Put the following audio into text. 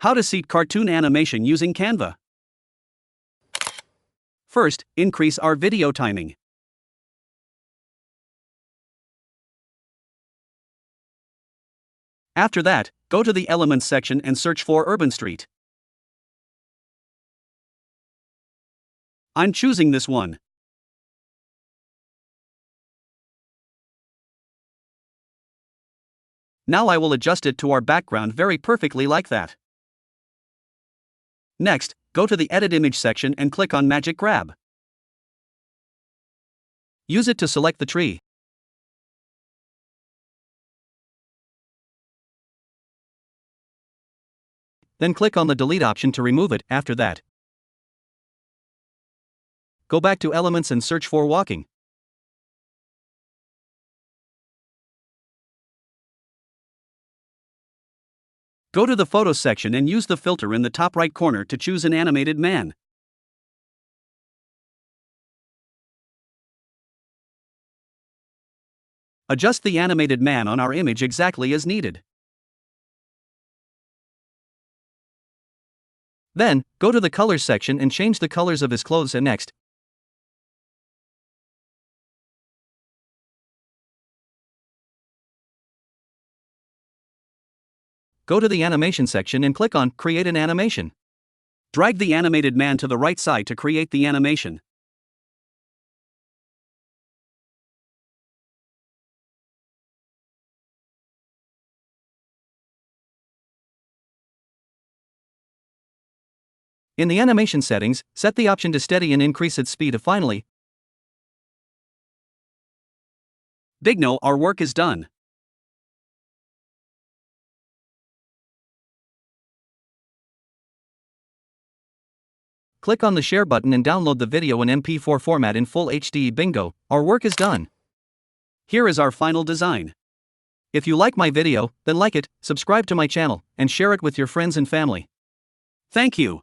How to seed cartoon animation using Canva. First, increase our video timing. After that, go to the Elements section and search for Urban Street. I'm choosing this one. Now I will adjust it to our background very perfectly like that. Next, go to the Edit Image section and click on Magic Grab. Use it to select the tree. Then click on the Delete option to remove it. After that, go back to Elements and search for Walking. Go to the Photos section and use the filter in the top right corner to choose an animated man. Adjust the animated man on our image exactly as needed. Then, go to the Colors section and change the colors of his clothes and next. Go to the Animation section and click on Create an Animation. Drag the animated man to the right side to create the animation. In the animation settings, set the option to steady and increase its speed. Finally, Bigno, our work is done. Click on the share button and download the video in MP4 format in full HD. Bingo, our work is done. Here is our final design. If you like my video, then like it, subscribe to my channel, and share it with your friends and family. Thank you.